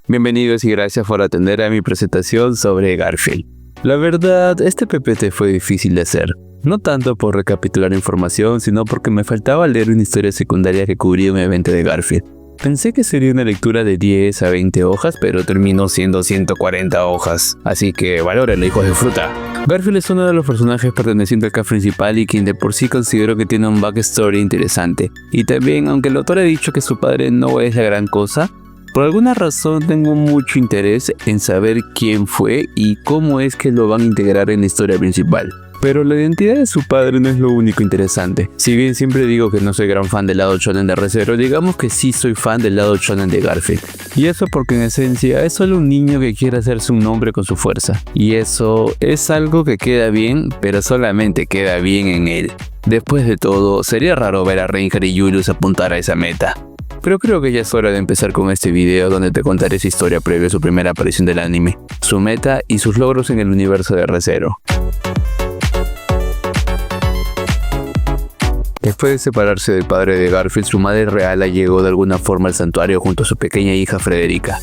Bienvenidos y gracias por atender a mi presentación sobre Garfield. La verdad, este PPT fue difícil de hacer. No tanto por recapitular información, sino porque me faltaba leer una historia secundaria que cubría un evento de Garfield. Pensé que sería una lectura de 10 a 20 hojas, pero terminó siendo 140 hojas. Así que valórenlo, hijos de fruta. Garfield es uno de los personajes pertenecientes al cast principal y quien de por sí considero que tiene un backstory interesante. Y también, aunque el autor ha dicho que su padre no es la gran cosa, por alguna razón tengo mucho interés en saber quién fue y cómo es que lo van a integrar en la historia principal. Pero la identidad de su padre no es lo único interesante. Si bien siempre digo que no soy gran fan del lado shonen de Re:Zero, digamos que sí soy fan del lado shonen de Garfield. Y eso porque en esencia es solo un niño que quiere hacerse un nombre con su fuerza. Y eso es algo que queda bien, pero solamente queda bien en él. Después de todo, sería raro ver a Reinhardt y Julius apuntar a esa meta. Pero creo que ya es hora de empezar con este video donde te contaré su historia previa a su primera aparición del anime, su meta y sus logros en el universo de Re:Zero. Después de separarse del padre de Garfield, su madre real llegó de alguna forma al santuario junto a su pequeña hija Frederica.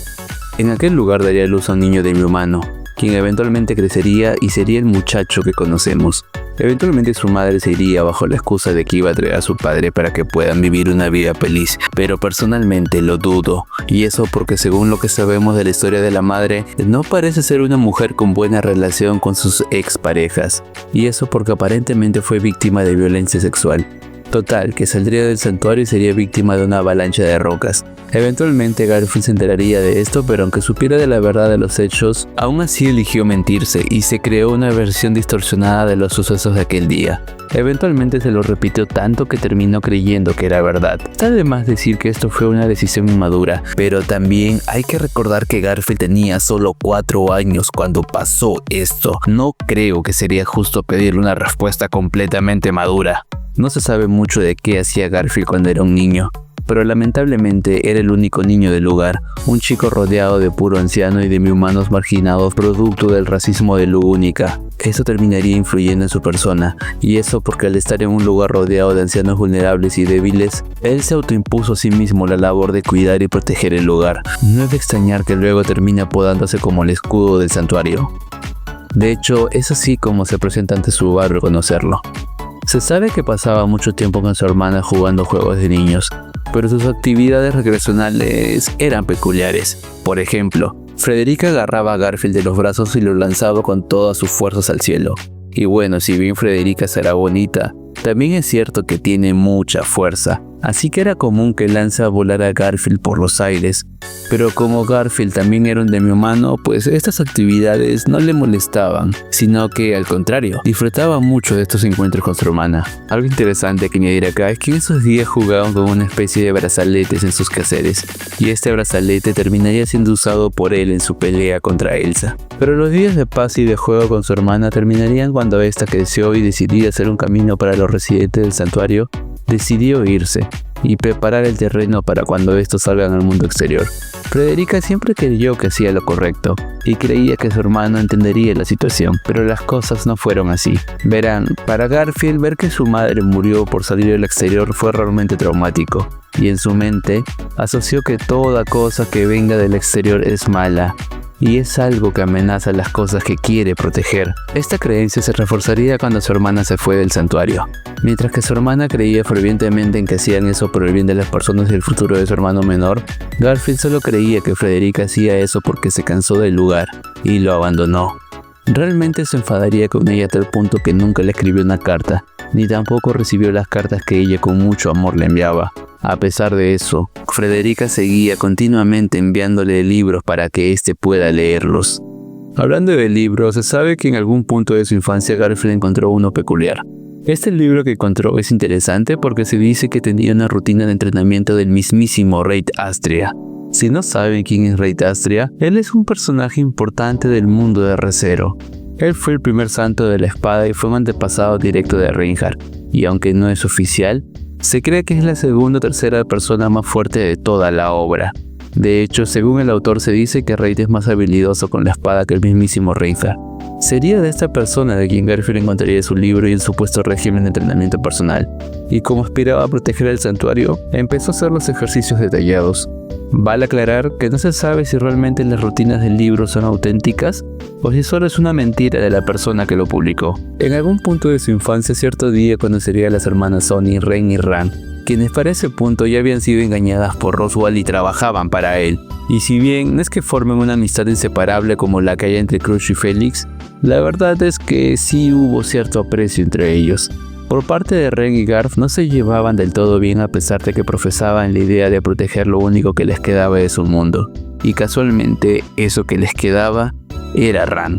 En aquel lugar daría luz a un niño demi-humano, quien eventualmente crecería y sería el muchacho que conocemos. Eventualmente su madre se iría bajo la excusa de que iba a traer a su padre para que puedan vivir una vida feliz, pero personalmente lo dudo, y eso porque según lo que sabemos de la historia de la madre, no parece ser una mujer con buena relación con sus exparejas, y eso porque aparentemente fue víctima de violencia sexual. Total, que saldría del santuario y sería víctima de una avalancha de rocas. Eventualmente Garfield se enteraría de esto, pero aunque supiera de la verdad de los hechos, aún así eligió mentirse y se creó una versión distorsionada de los sucesos de aquel día. Eventualmente se lo repitió tanto que terminó creyendo que era verdad. Está de más decir que esto fue una decisión inmadura, pero también hay que recordar que Garfield tenía solo 4 años cuando pasó esto. No creo que sería justo pedirle una respuesta completamente madura. No se sabe mucho de qué hacía Garfield cuando era un niño, pero lamentablemente era el único niño del lugar, un chico rodeado de puro anciano y demi-humanos marginados producto del racismo de Lugúnica. Eso terminaría influyendo en su persona, y eso porque al estar en un lugar rodeado de ancianos vulnerables y débiles, él se autoimpuso a sí mismo la labor de cuidar y proteger el lugar. No es de extrañar que luego termine apodándose como el escudo del santuario. De hecho, es así como se presenta ante su barrio conocerlo. Se sabe que pasaba mucho tiempo con su hermana jugando juegos de niños, pero sus actividades recreacionales eran peculiares. Por ejemplo, Frederica agarraba a Garfield de los brazos y lo lanzaba con todas sus fuerzas al cielo. Y bueno, si bien Frederica será bonita, también es cierto que tiene mucha fuerza, así que era común que lance a volar a Garfield por los aires. Pero como Garfield también era un demi-humano, pues estas actividades no le molestaban, sino que al contrario, disfrutaba mucho de estos encuentros con su hermana. Algo interesante que añadir acá es que en esos días jugaban con una especie de brazaletes en sus quehaceres, y este brazalete terminaría siendo usado por él en su pelea contra Elsa. Pero los días de paz y de juego con su hermana terminarían cuando ésta creció y decidió hacer un camino para los residentes del santuario. Decidió irse y preparar el terreno para cuando estos salgan al mundo exterior. Frederica siempre creyó que hacía lo correcto y creía que su hermano entendería la situación, pero las cosas no fueron así. Verán, para Garfield ver que su madre murió por salir al exterior fue realmente traumático, y en su mente asoció que toda cosa que venga del exterior es mala, y es algo que amenaza las cosas que quiere proteger. Esta creencia se reforzaría cuando su hermana se fue del santuario. Mientras que su hermana creía fervientemente en que hacían eso por el bien de las personas y el futuro de su hermano menor, Garfield solo creía que Frederica hacía eso porque se cansó del lugar y lo abandonó. Realmente se enfadaría con ella a tal punto que nunca le escribió una carta, ni tampoco recibió las cartas que ella con mucho amor le enviaba. A pesar de eso, Frederica seguía continuamente enviándole libros para que éste pueda leerlos. Hablando de libros, se sabe que en algún punto de su infancia Garfield encontró uno peculiar. Este libro que encontró es interesante porque se dice que tenía una rutina de entrenamiento del mismísimo Rey Astria. Si no saben quién es Rey Astria, él es un personaje importante del mundo de Re:Zero. Él fue el primer santo de la espada y fue un antepasado directo de Reinhardt, y aunque no es oficial, se cree que es la segunda o tercera persona más fuerte de toda la obra. De hecho, según el autor se dice que Reid es más habilidoso con la espada que el mismísimo Reinhardt. Sería de esta persona de quien Garfield encontraría su libro y el supuesto régimen de entrenamiento personal, y como aspiraba a proteger el santuario, empezó a hacer los ejercicios detallados. Vale aclarar que no se sabe si realmente las rutinas del libro son auténticas o si solo es una mentira de la persona que lo publicó. En algún punto de su infancia, cierto día conocería a las hermanas Sonny, Ren y Ran, quienes para ese punto ya habían sido engañadas por Roswell y trabajaban para él. Y si bien no es que formen una amistad inseparable como la que hay entre Crush y Felix, la verdad es que sí hubo cierto aprecio entre ellos. Por parte de Ren y Garf no se llevaban del todo bien a pesar de que profesaban la idea de proteger lo único que les quedaba de su mundo. Y casualmente, eso que les quedaba era Ran.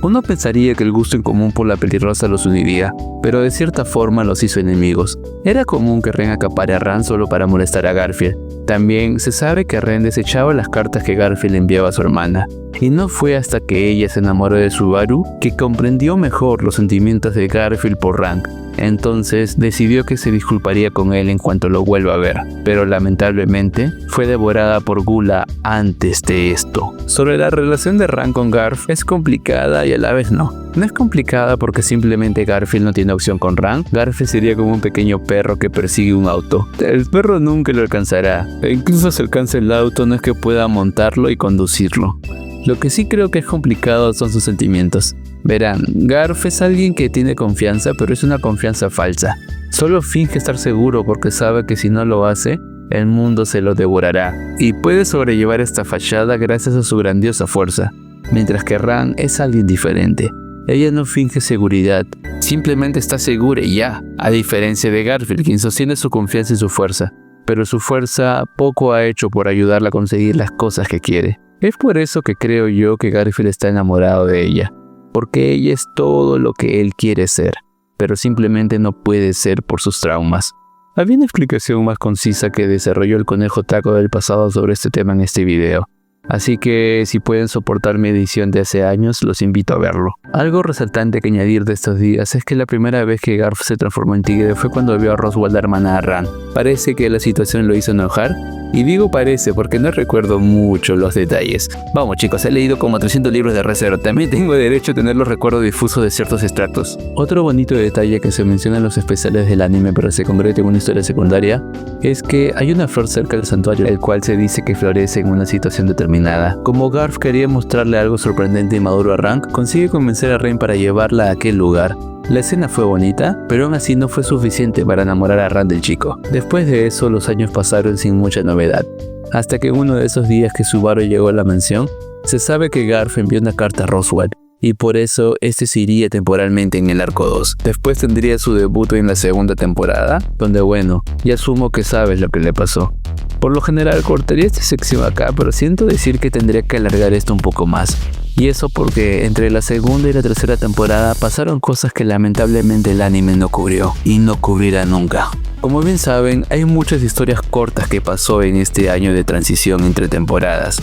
Uno pensaría que el gusto en común por la pelirrosa los uniría, pero de cierta forma los hizo enemigos. Era común que Ren acapare a Ran solo para molestar a Garfield. También se sabe que Ren desechaba las cartas que Garfield enviaba a su hermana, y no fue hasta que ella se enamoró de Subaru que comprendió mejor los sentimientos de Garfield por Ran. Entonces decidió que se disculparía con él en cuanto lo vuelva a ver, pero lamentablemente fue devorada por Gula antes de esto. Sobre la relación de Ran con Garf es complicada y a la vez no. No es complicada porque simplemente Garfield no tiene opción con Ran. Garfield sería como un pequeño perro que persigue un auto. El perro nunca lo alcanzará, e incluso si alcanza el auto no es que pueda montarlo y conducirlo. Lo que sí creo que es complicado son sus sentimientos. Verán, Garf es alguien que tiene confianza, pero es una confianza falsa. Solo finge estar seguro porque sabe que si no lo hace, el mundo se lo devorará. Y puede sobrellevar esta fachada gracias a su grandiosa fuerza. Mientras que Ran es alguien diferente. Ella no finge seguridad, simplemente está segura y ya. A diferencia de Garfield, quien sostiene su confianza y su fuerza. Pero su fuerza poco ha hecho por ayudarla a conseguir las cosas que quiere. Es por eso que creo yo que Garfield está enamorado de ella. Porque ella es todo lo que él quiere ser, pero simplemente no puede ser por sus traumas. Había una explicación más concisa que desarrolló el conejo taco del pasado sobre este tema en este video. Así que si pueden soportar mi edición de hace años, los invito a verlo. Algo resaltante que añadir de estos días es que la primera vez que Garf se transformó en tigre fue cuando vio a Roswell la hermana a Ran. Parece que la situación lo hizo enojar, y digo parece porque no recuerdo mucho los detalles. Vamos chicos, he leído como 300 libros de Re:Zero, también tengo derecho a tener los recuerdos difusos de ciertos extractos. Otro bonito detalle que se menciona en los especiales del anime pero se concreta en una historia secundaria, es que hay una flor cerca del santuario, el cual se dice que florece en una situación determinada. Como Garf quería mostrarle algo sorprendente y maduro a Ran, consigue convencer a Ren para llevarla a aquel lugar. La escena fue bonita, pero aún así no fue suficiente para enamorar a Ran del chico. Después de eso, los años pasaron sin mucha novedad. Hasta que uno de esos días que Subaru llegó a la mansión, se sabe que Garf envió una carta a Roswell, y por eso este se iría temporalmente en el arco 2. Después tendría su debut en la segunda temporada, donde bueno, ya asumo que sabes lo que le pasó. Por lo general cortaría esta sección acá, pero siento decir que tendría que alargar esto un poco más. Y eso porque entre la segunda y la tercera temporada pasaron cosas que lamentablemente el anime no cubrió y no cubrirá nunca. Como bien saben, hay muchas historias cortas que pasó en este año de transición entre temporadas.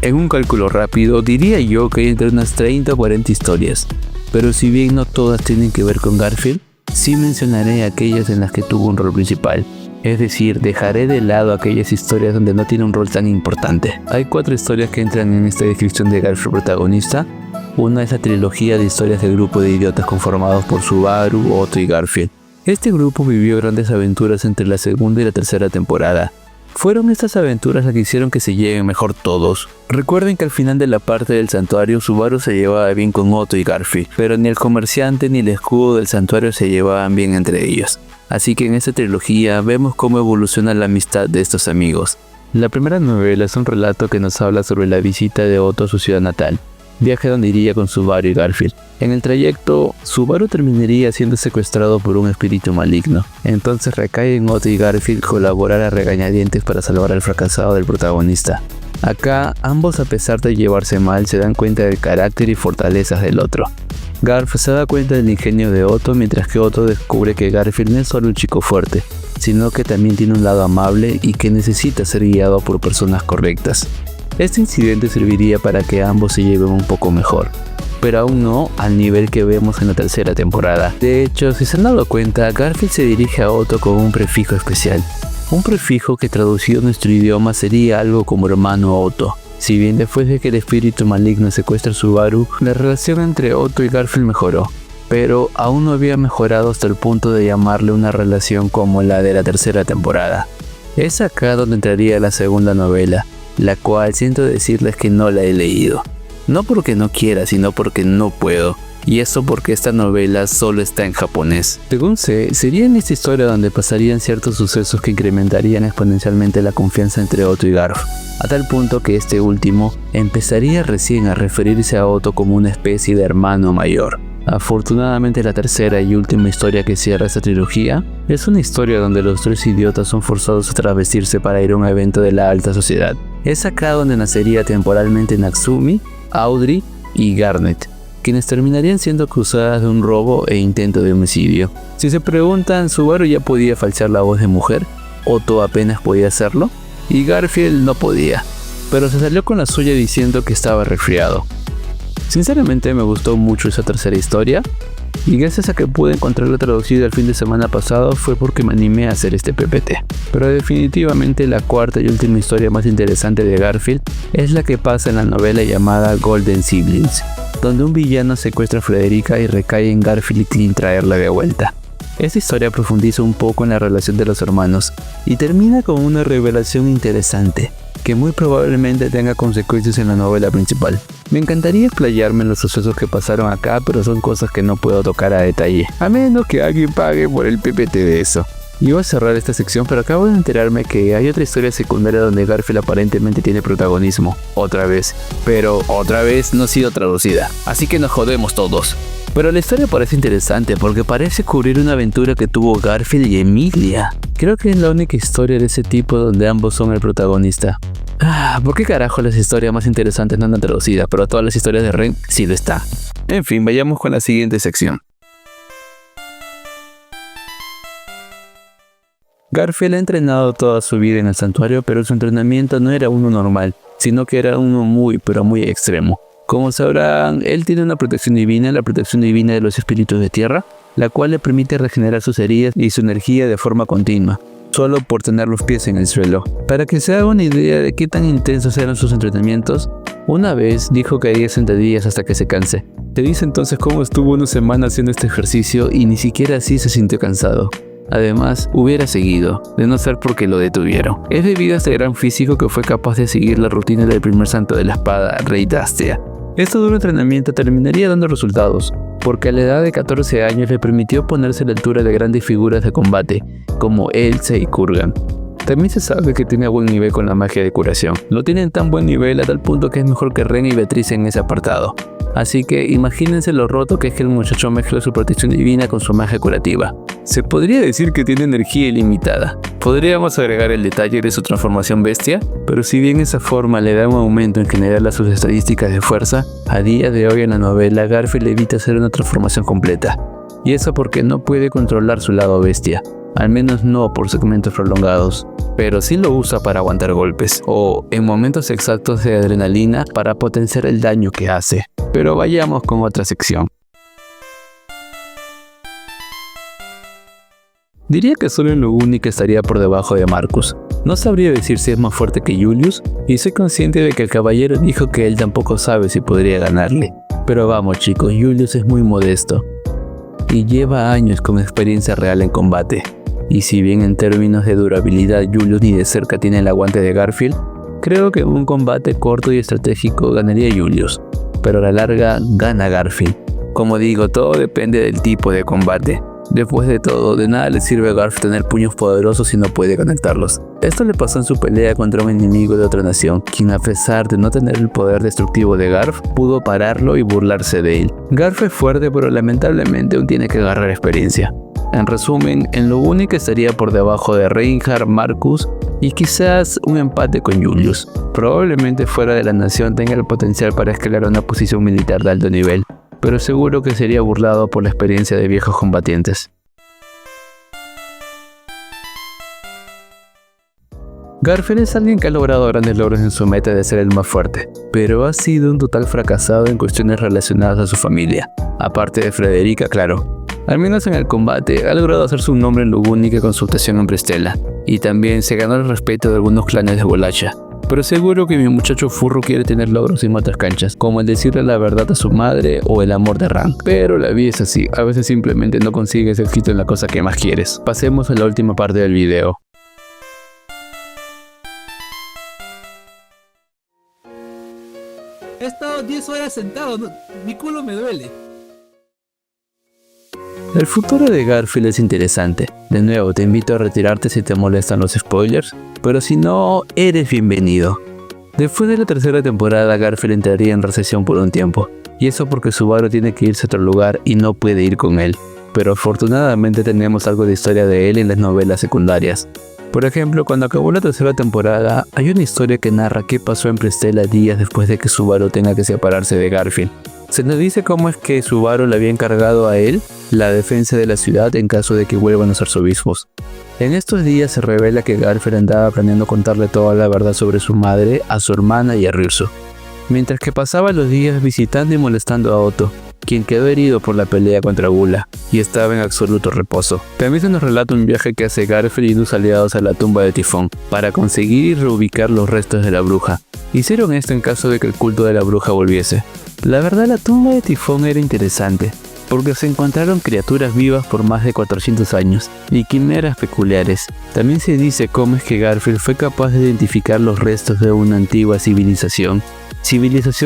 En un cálculo rápido diría yo que hay entre unas 30 o 40 historias, pero si bien no todas tienen que ver con Garfield, sí mencionaré aquellas en las que tuvo un rol principal. Es decir, dejaré de lado aquellas historias donde no tiene un rol tan importante. Hay 4 historias que entran en esta descripción de Garfield protagonista. Una es la trilogía de historias del grupo de idiotas conformados por Subaru, Otto y Garfield. Este grupo vivió grandes aventuras entre la segunda y la tercera temporada. Fueron estas aventuras las que hicieron que se lleven mejor todos. Recuerden que al final de la parte del santuario Subaru se llevaba bien con Otto y Garfield, pero ni el comerciante ni el escudo del santuario se llevaban bien entre ellos. Así que en esta trilogía vemos cómo evoluciona la amistad de estos amigos. La primera novela es un relato que nos habla sobre la visita de Otto a su ciudad natal, viaje donde iría con Subaru y Garfield. En el trayecto, Subaru terminaría siendo secuestrado por un espíritu maligno. Entonces recae en Otto y Garfield colaborar a regañadientes para salvar al fracasado del protagonista. Acá, ambos a pesar de llevarse mal se dan cuenta del carácter y fortalezas del otro. Garf se da cuenta del ingenio de Otto, mientras que Otto descubre que Garfield no es solo un chico fuerte, sino que también tiene un lado amable y que necesita ser guiado por personas correctas. Este incidente serviría para que ambos se lleven un poco mejor, pero aún no al nivel que vemos en la tercera temporada. De hecho, si se han dado cuenta, Garfield se dirige a Otto con un prefijo especial. Un prefijo que traducido a nuestro idioma sería algo como hermano Otto. Si bien después de que el espíritu maligno secuestra a Subaru, la relación entre Otto y Garfield mejoró, pero aún no había mejorado hasta el punto de llamarle una relación como la de la tercera temporada. Es acá donde entraría la segunda novela, la cual siento decirles que no la he leído. No porque no quiera, sino porque no puedo. Y eso porque esta novela solo está en japonés. Según sé, sería en esta historia donde pasarían ciertos sucesos que incrementarían exponencialmente la confianza entre Otto y Garf, a tal punto que este último empezaría recién a referirse a Otto como una especie de hermano mayor. Afortunadamente, la tercera y última historia que cierra esta trilogía es una historia donde los tres idiotas son forzados a travestirse para ir a un evento de la alta sociedad. Es acá donde nacería temporalmente Natsumi, Audrey y Garnet, quienes terminarían siendo acusadas de un robo e intento de homicidio. Si se preguntan, ¿Subaru ya podía falsear la voz de mujer? ¿Otto apenas podía hacerlo? Y Garfield no podía, pero se salió con la suya diciendo que estaba resfriado. Sinceramente me gustó mucho esa tercera historia, y gracias a que pude encontrarla traducida el fin de semana pasado fue porque me animé a hacer este PPT. Pero definitivamente la cuarta y última historia más interesante de Garfield es la que pasa en la novela llamada Golden Siblings, donde un villano secuestra a Frederica y recae en Garfield sin traerla de vuelta. Esta historia profundiza un poco en la relación de los hermanos y termina con una revelación interesante, que muy probablemente tenga consecuencias en la novela principal. Me encantaría explayarme en los sucesos que pasaron acá, pero son cosas que no puedo tocar a detalle, a menos que alguien pague por el PPT de eso. Iba a cerrar esta sección, pero acabo de enterarme que hay otra historia secundaria donde Garfield aparentemente tiene protagonismo, otra vez, pero otra vez no ha sido traducida, así que nos jodemos todos. Pero la historia parece interesante porque parece cubrir una aventura que tuvo Garfield y Emilia. Creo que es la única historia de ese tipo donde ambos son el protagonista. ¿Por qué carajo las historias más interesantes no andan traducidas, pero todas las historias de Ren sí lo está? En fin, vayamos con la siguiente sección. Garfield ha entrenado toda su vida en el santuario, pero su entrenamiento no era uno normal, sino que era uno muy extremo. Como sabrán, él tiene una protección divina, la protección divina de los espíritus de tierra, la cual le permite regenerar sus heridas y su energía de forma continua, solo por tener los pies en el suelo. Para que se haga una idea de qué tan intensos eran sus entrenamientos, una vez dijo que haría sentadillas hasta que se canse. Te dice entonces cómo estuvo una semana haciendo este ejercicio y ni siquiera así se sintió cansado. Además, hubiera seguido, de no ser porque lo detuvieron. Es debido a este gran físico que fue capaz de seguir la rutina del primer santo de la espada, Rey Dastia. Este duro entrenamiento terminaría dando resultados, porque a la edad de 14 años le permitió ponerse a la altura de grandes figuras de combate, como Elsa y Kurgan. También se sabe que tiene buen nivel con la magia de curación. Lo tienen tan buen nivel a tal punto que es mejor que Ren y Beatriz en ese apartado. Así que imagínense lo roto que es que el muchacho mezcla su protección divina con su magia curativa. Se podría decir que tiene energía ilimitada. Podríamos agregar el detalle de su transformación bestia, pero si bien esa forma le da un aumento en general a sus estadísticas de fuerza, a día de hoy en la novela Garfield evita hacer una transformación completa. Y eso porque no puede controlar su lado bestia, al menos no por segmentos prolongados, pero sí lo usa para aguantar golpes, o en momentos exactos de adrenalina para potenciar el daño que hace. Pero vayamos con otra sección. Diría que solo en lo único estaría por debajo de Marcus. No sabría decir si es más fuerte que Julius, y soy consciente de que el caballero dijo que él tampoco sabe si podría ganarle. Pero vamos chicos, Julius es muy modesto, y lleva años con experiencia real en combate. Y si bien en términos de durabilidad Julius ni de cerca tiene el aguante de Garfield, creo que en un combate corto y estratégico ganaría Julius, pero a la larga gana Garfield. Como digo, todo depende del tipo de combate. Después de todo, de nada le sirve a Garf tener puños poderosos si no puede conectarlos. Esto le pasó en su pelea contra un enemigo de otra nación, quien a pesar de no tener el poder destructivo de Garf, pudo pararlo y burlarse de él. Garf es fuerte, pero lamentablemente aún tiene que agarrar experiencia. En resumen, en lo único estaría por debajo de Reinhardt, Marcus y quizás un empate con Julius. Probablemente fuera de la nación tenga el potencial para escalar a una posición militar de alto nivel, pero seguro que sería burlado por la experiencia de viejos combatientes. Garfield es alguien que ha logrado grandes logros en su meta de ser el más fuerte, pero ha sido un total fracasado en cuestiones relacionadas a su familia, aparte de Frederica, claro. Al menos en el combate, ha logrado hacerse un nombre en Lugúnica con su obsesión en Bristela, y también se ganó el respeto de algunos clanes de Wallachia, pero seguro que mi muchacho furro quiere tener logros en otras canchas, como el decirle la verdad a su madre o el amor de Rank. Pero la vida es así, a veces simplemente no consigues éxito en la cosa que más quieres. Pasemos a la última parte del video. He estado 10 horas sentado, mi culo me duele. El futuro de Garfield es interesante. De nuevo, te invito a retirarte si te molestan los spoilers, pero si no, eres bienvenido. Después de la tercera temporada, Garfield entraría en recesión por un tiempo, y eso porque Subaru tiene que irse a otro lugar y no puede ir con él. Pero afortunadamente tenemos algo de historia de él en las novelas secundarias. Por ejemplo, cuando acabó la tercera temporada, hay una historia que narra qué pasó en Prestella días después de que Subaru tenga que separarse de Garfield. Se nos dice cómo es que Subaru le había encargado a él la defensa de la ciudad en caso de que vuelvan los arzobispos. En estos días se revela que Garfield andaba planeando contarle toda la verdad sobre su madre, a su hermana y a Rirso, mientras que pasaba los días visitando y molestando a Otto, quien quedó herido por la pelea contra Gula y estaba en absoluto reposo. También se nos relata un viaje que hace Garfield y sus aliados a la tumba de Tifón para conseguir y reubicar los restos de la bruja. Hicieron esto en caso de que el culto de la bruja volviese. La verdad, la tumba de Tifón era interesante, porque se encontraron criaturas vivas por más de 400 años y quimeras peculiares. También se dice cómo es que Garfield fue capaz de identificar los restos de una antigua civilización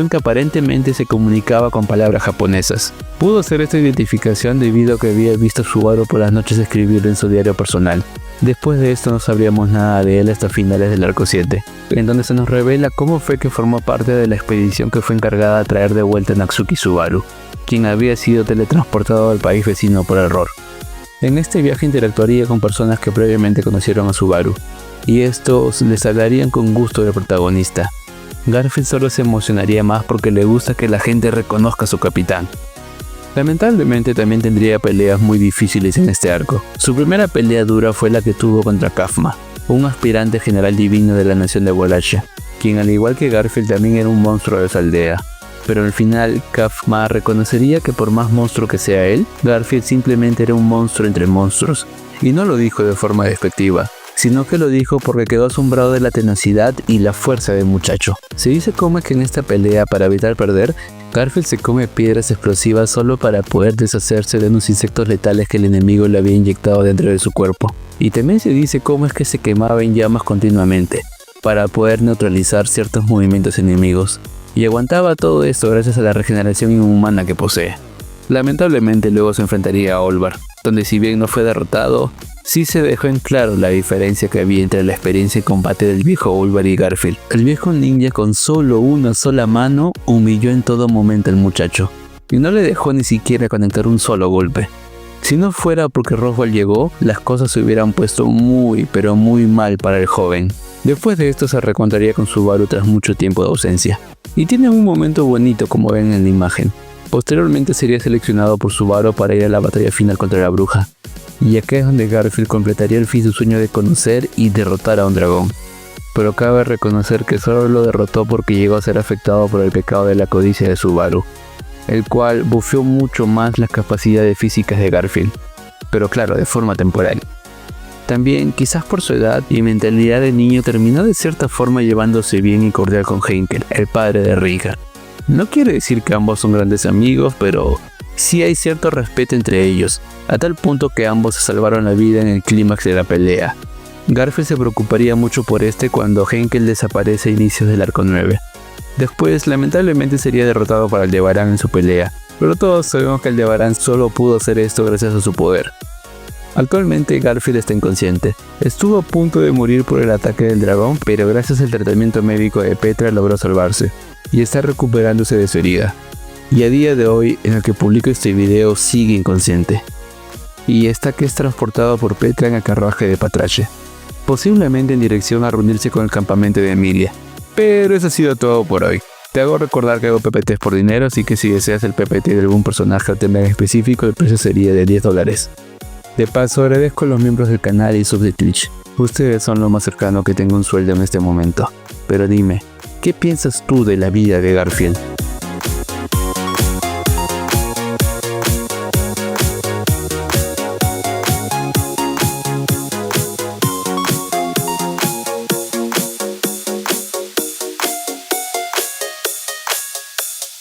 que aparentemente se comunicaba con palabras japonesas. Pudo hacer esta identificación debido a que había visto a Subaru por las noches escribirlo en su diario personal. Después de esto no sabríamos nada de él hasta finales del arco 7, en donde se nos revela cómo fue que formó parte de la expedición que fue encargada de traer de vuelta a Natsuki Subaru, quien había sido teletransportado al país vecino por error. En este viaje interactuaría con personas que previamente conocieron a Subaru, y estos les hablarían con gusto del protagonista. Garfield solo se emocionaría más porque le gusta que la gente reconozca a su capitán. Lamentablemente también tendría peleas muy difíciles en este arco. Su primera pelea dura fue la que tuvo contra Kafma, un aspirante general divino de la nación de Wallachia, quien al igual que Garfield también era un monstruo de su aldea. Pero al final, Kafma reconocería que por más monstruo que sea él, Garfield simplemente era un monstruo entre monstruos, y no lo dijo de forma despectiva, sino que lo dijo porque quedó asombrado de la tenacidad y la fuerza del muchacho. Se dice como que en esta pelea, para evitar perder, Garfield se come piedras explosivas solo para poder deshacerse de unos insectos letales que el enemigo le había inyectado dentro de su cuerpo. Y también se dice cómo es que se quemaba en llamas continuamente, para poder neutralizar ciertos movimientos enemigos. Y aguantaba todo esto gracias a la regeneración inhumana que posee. Lamentablemente luego se enfrentaría a Olvar, donde si bien no fue derrotado, sí se dejó en claro la diferencia que había entre la experiencia y combate del viejo Olvar y Garfield. El viejo ninja con solo una sola mano humilló en todo momento al muchacho, y no le dejó ni siquiera conectar un solo golpe. Si no fuera porque Roswell llegó, las cosas se hubieran puesto muy pero muy mal para el joven. Después de esto se reencontraría con Subaru tras mucho tiempo de ausencia, y tiene un momento bonito como ven en la imagen. Posteriormente sería seleccionado por Subaru para ir a la batalla final contra la bruja, y acá es donde Garfield completaría el fin su sueño de conocer y derrotar a un dragón. Pero cabe reconocer que solo lo derrotó porque llegó a ser afectado por el pecado de la codicia de Subaru, el cual bufeó mucho más las capacidades físicas de Garfield, pero claro, de forma temporal. También, quizás por su edad y mentalidad de niño, terminó de cierta forma llevándose bien y cordial con Henkel, el padre de Richard. No quiere decir que ambos son grandes amigos, pero sí hay cierto respeto entre ellos, a tal punto que ambos se salvaron la vida en el clímax de la pelea. Garfield se preocuparía mucho por este cuando Henkel desaparece a inicios del arco 9. Después, lamentablemente sería derrotado por Aldebarán en su pelea, pero todos sabemos que Aldebarán solo pudo hacer esto gracias a su poder. Actualmente Garfield está inconsciente. Estuvo a punto de morir por el ataque del dragón, pero gracias al tratamiento médico de Petra logró salvarse, y está recuperándose de su herida. Y a día de hoy, en el que publico este video, sigue inconsciente. Y está que es transportado por Petra en el carruaje de Patrache, posiblemente en dirección a reunirse con el campamento de Emilia. Pero eso ha sido todo por hoy. Te hago recordar que hago PPTs por dinero, así que si deseas el PPT de algún personaje o tema en específico, el precio sería de $10. De paso, agradezco a los miembros del canal y sub de Twitch. Ustedes son lo más cercano que tengo un sueldo en este momento. Pero dime, ¿qué piensas tú de la vida de Garfield?